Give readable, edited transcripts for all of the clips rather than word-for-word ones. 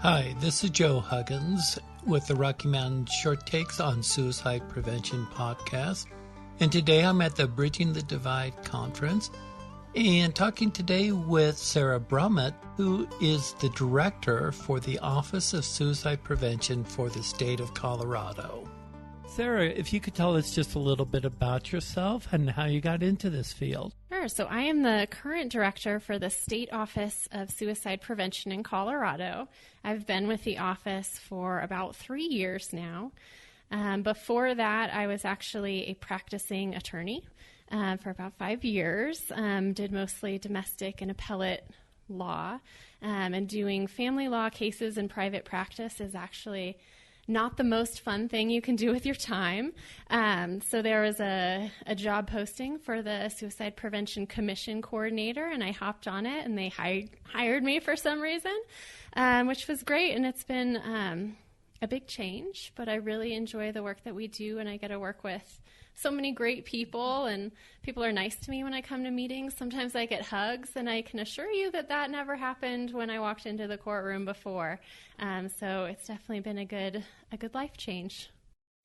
Hi, this is Joe Huggins with the Rocky Mountain Short Takes on Suicide Prevention podcast. And today I'm at the Bridging the Divide conference and talking today with Sarah Brummett, who is the director for the Office of Suicide Prevention for the state of Colorado. Sarah, if you could tell us just a little bit about yourself and how you got into this field. Sure. So I am the current director for the State Office of Suicide Prevention in Colorado. I've been with the office for about 3 years now. Before that, I was actually a practicing attorney for about 5 years, did mostly domestic and appellate law, and doing family law cases in private practice is actually not the most fun thing you can do with your time. So there was a job posting for the Suicide Prevention Commission coordinator, and I hopped on it, and they hired me for some reason, which was great. And it's been a big change, but I really enjoy the work that we do, and I get to work with so many great people, and people are nice to me when I come to meetings. Sometimes I get hugs, and I can assure you that that never happened when I walked into the courtroom before. So it's definitely been a good life change.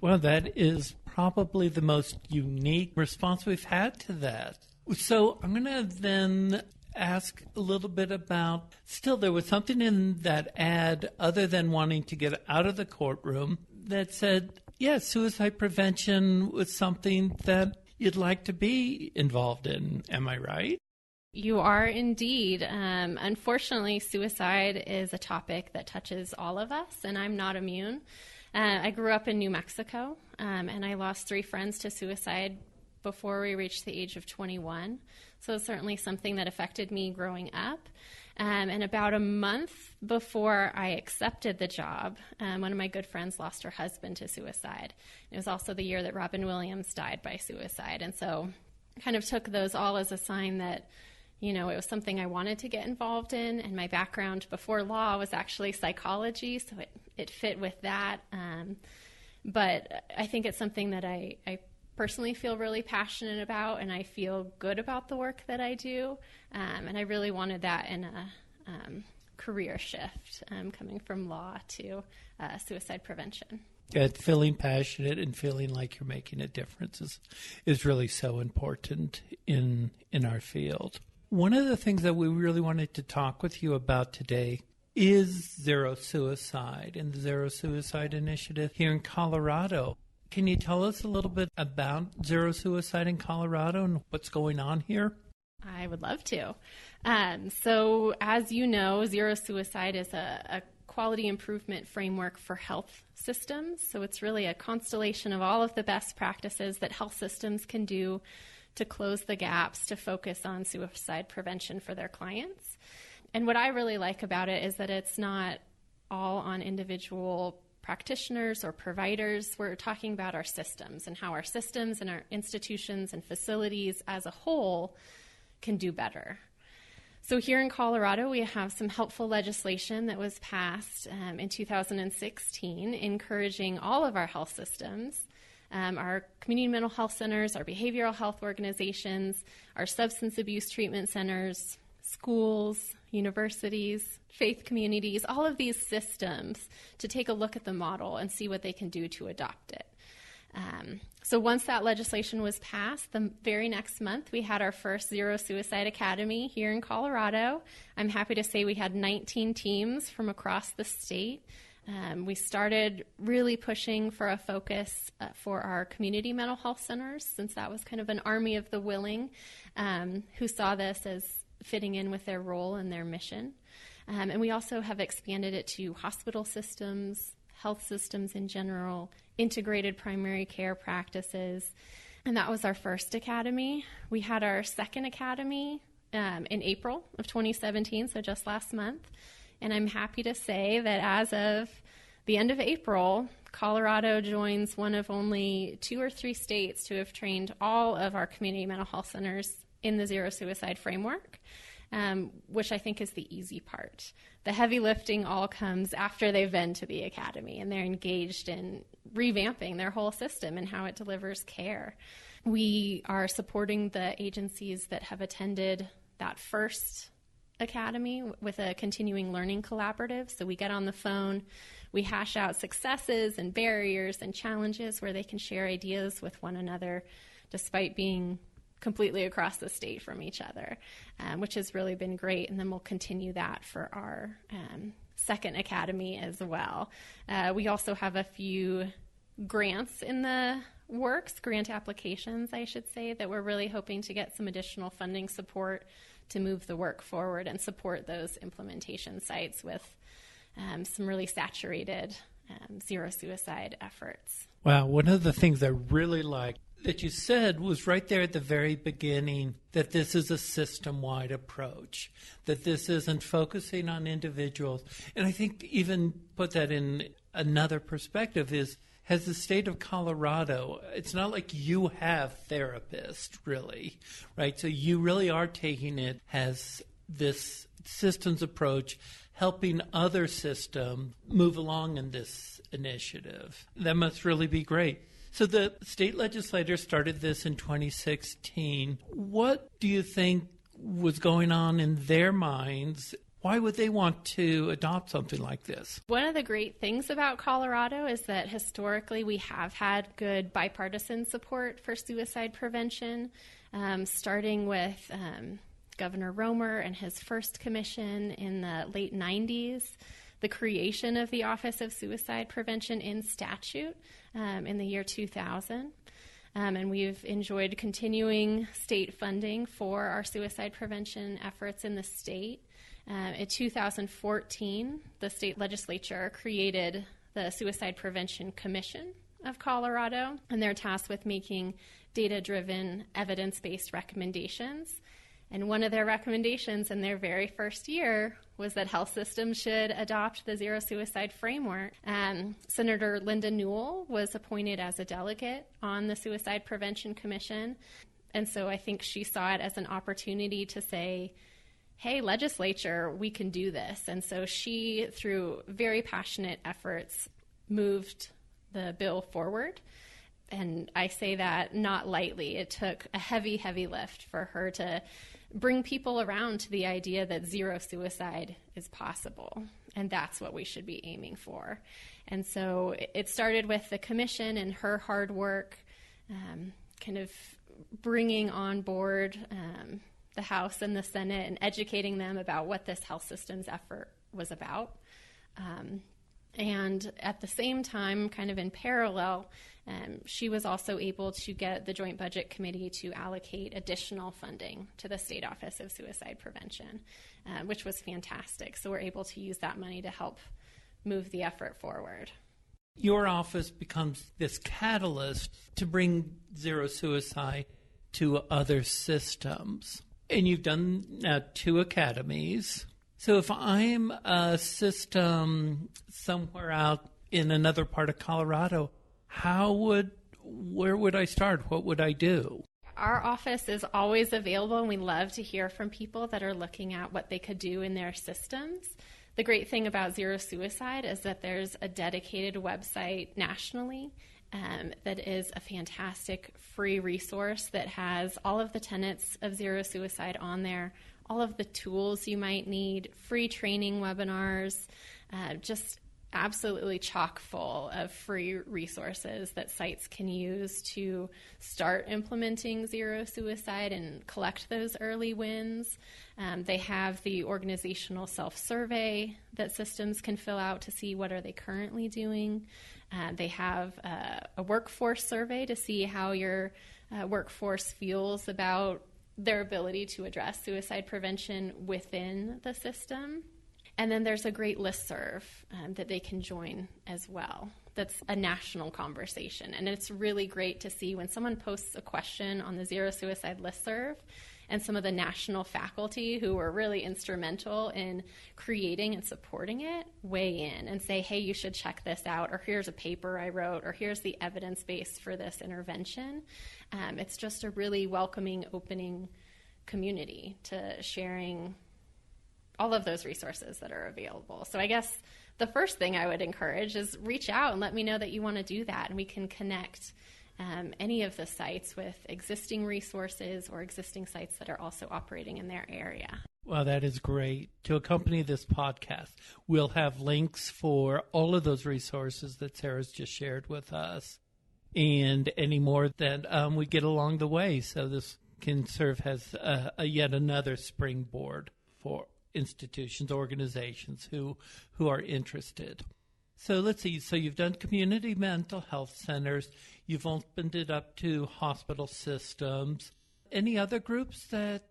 Well, that is probably the most unique response we've had to that. So I'm going to then ask a little bit about, still there was something in that ad other than wanting to get out of the courtroom that said, yes, suicide prevention was something that you'd like to be involved in. Am I right? You are indeed. Unfortunately, suicide is a topic that touches all of us, and I'm not immune. I grew up in New Mexico, and I lost 3 friends to suicide before we reached the age of 21. So it's certainly something that affected me growing up. And about a month before I accepted the job, one of my good friends lost her husband to suicide. It was also the year that Robin Williams died by suicide. And so I kind of took those all as a sign that, you know, it was something I wanted to get involved in. And my background before law was actually psychology, so it fit with that. But I think it's something that I personally feel really passionate about, and I feel good about the work that I do, and I really wanted that in a career shift, coming from law to suicide prevention. Feeling passionate and feeling like you're making a difference is really so important in our field. One of the things that we really wanted to talk with you about today is Zero Suicide and the Zero Suicide Initiative here in Colorado. Can you tell us a little bit about Zero Suicide in Colorado and what's going on here? I would love to. So as you know, Zero Suicide is a quality improvement framework for health systems. So it's really a constellation of all of the best practices that health systems can do to close the gaps, to focus on suicide prevention for their clients. And what I really like about it is that it's not all on individual practitioners or providers. We're talking about our systems and how our systems and our institutions and facilities as a whole can do better. So here in Colorado, we have some helpful legislation that was passed in 2016, encouraging all of our health systems, our community mental health centers, our behavioral health organizations, our substance abuse treatment centers, schools, universities, faith communities, all of these systems to take a look at the model and see what they can do to adopt it. So once that legislation was passed, the very next month, we had our first Zero Suicide Academy here in Colorado. I'm happy to say we had 19 teams from across the state. We started really pushing for a focus for our community mental health centers, since that was kind of an army of the willing who saw this as fitting in with their role and their mission. And we also have expanded it to hospital systems, health systems in general, integrated primary care practices. And that was our first academy. We had our second academy in April of 2017, so just last month. And I'm happy to say that as of the end of April, Colorado joins one of only 2 or 3 states to have trained all of our community mental health centers in the Zero Suicide framework, which I think is the easy part. The heavy lifting all comes after they've been to the academy and they're engaged in revamping their whole system and how it delivers care. We are supporting the agencies that have attended that first academy with a continuing learning collaborative. So we get on the phone, we hash out successes and barriers and challenges where they can share ideas with one another despite being completely across the state from each other, which has really been great. And then we'll continue that for our second academy as well. We also have a few grants in the works, grant applications, I should say, that we're really hoping to get some additional funding support to move the work forward and support those implementation sites with some really saturated zero suicide efforts. Wow, one of the things I really liked that you said was right there at the very beginning, that this is a system-wide approach, that this isn't focusing on individuals. And I think even put that in another perspective is, has the state of Colorado, it's not like you have therapists, really, right? So you really are taking it as this systems approach, helping other systems move along in this initiative. That must really be great. So the state legislators started this in 2016. What do you think was going on in their minds? Why would they want to adopt something like this? One of the great things about Colorado is that historically we have had good bipartisan support for suicide prevention, starting with Governor Romer and his first commission in the late 90s, the creation of the Office of Suicide Prevention in statute in the year 2000. And we've enjoyed continuing state funding for our suicide prevention efforts in the state. In 2014, the state legislature created the Suicide Prevention Commission of Colorado, and they're tasked with making data-driven, evidence-based recommendations. And one of their recommendations in their very first year was that health systems should adopt the zero suicide framework. Senator Linda Newell was appointed as a delegate on the Suicide Prevention Commission. And so I think she saw it as an opportunity to say, hey, legislature, we can do this. And so she, through very passionate efforts, moved the bill forward. And I say that not lightly. It took a heavy, heavy lift for her to bring people around to the idea that zero suicide is possible. And that's what we should be aiming for. And so it started with the commission and her hard work, kind of bringing on board the House and the Senate and educating them about what this health systems effort was about. And at the same time, kind of in parallel, she was also able to get the Joint Budget Committee to allocate additional funding to the State Office of Suicide Prevention, which was fantastic. So we're able to use that money to help move the effort forward. Your office becomes this catalyst to bring zero suicide to other systems. And you've done now 2 academies. So if I'm a system somewhere out in another part of Colorado, where would I start? What would I do? Our office is always available, and we love to hear from people that are looking at what they could do in their systems. The great thing about zero suicide is that there's a dedicated website nationally that is a fantastic free resource that has all of the tenets of zero suicide on there, all of the tools you might need, free training webinars, just absolutely chock full of free resources that sites can use to start implementing zero suicide and collect those early wins. They have the organizational self-survey that systems can fill out to see what are they currently doing. They have a workforce survey to see how your workforce feels about their ability to address suicide prevention within the system. And then there's a great listserv that they can join as well. That's a national conversation. And it's really great to see when someone posts a question on the Zero Suicide listserv and some of the national faculty who were really instrumental in creating and supporting it weigh in and say, hey, you should check this out, or here's a paper I wrote, or here's the evidence base for this intervention. It's just a really welcoming, opening community to sharing all of those resources that are available. So I guess the first thing I would encourage is reach out and let me know that you want to do that, and we can connect any of the sites with existing resources or existing sites that are also operating in their area. Well, that is great. To accompany this podcast, we'll have links for all of those resources that Sarah's just shared with us and any more that we get along the way. So this can serve as a yet another springboard for institutions, organizations who are interested. So let's see. So you've done community mental health centers. You've opened it up to hospital systems. Any other groups that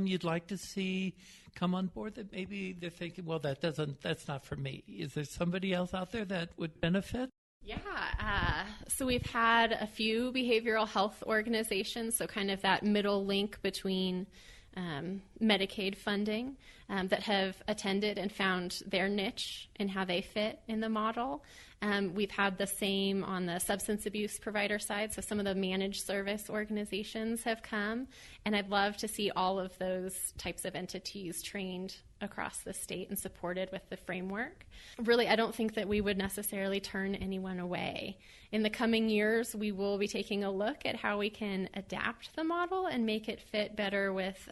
you'd like to see come on board that maybe they're thinking, well, that's not for me? Is there somebody else out there that would benefit? Yeah. So we've had a few behavioral health organizations, so kind of that middle link between Medicaid funding that have attended and found their niche and how they fit in the model. We've had the same on the substance abuse provider side, so some of the managed service organizations have come, and I'd love to see all of those types of entities trained across the state and supported with the framework. Really, I don't think that we would necessarily turn anyone away. In the coming years, we will be taking a look at how we can adapt the model and make it fit better with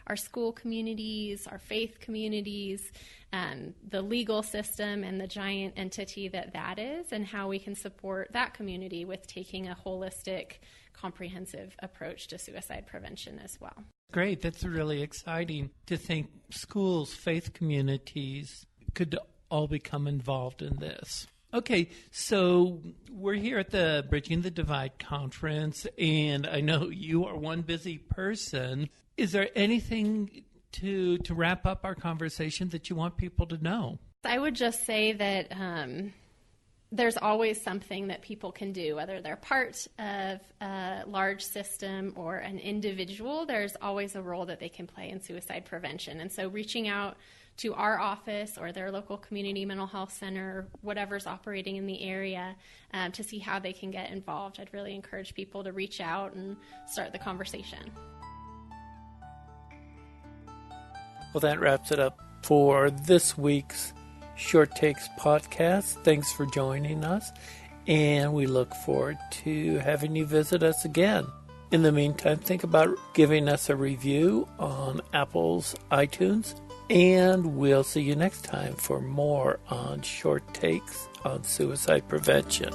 our school communities, our faith communities, the legal system, and the giant entity that is, and how we can support that community with taking a holistic, comprehensive approach to suicide prevention as well. Great. That's really exciting to think schools, faith communities could all become involved in this. Okay, so we're here at the Bridging the Divide conference, and I know you are one busy person. Is there anything to wrap up our conversation that you want people to know? I would just say that there's always something that people can do, whether they're part of a large system or an individual. There's always a role that they can play in suicide prevention. And so reaching out to our office or their local community mental health center, whatever's operating in the area, to see how they can get involved. I'd really encourage people to reach out and start the conversation. Well, that wraps it up for this week's Short Takes podcast. Thanks for joining us, and we look forward to having you visit us again. In the meantime, think about giving us a review on Apple's iTunes, and we'll see you next time for more on Short Takes on Suicide Prevention.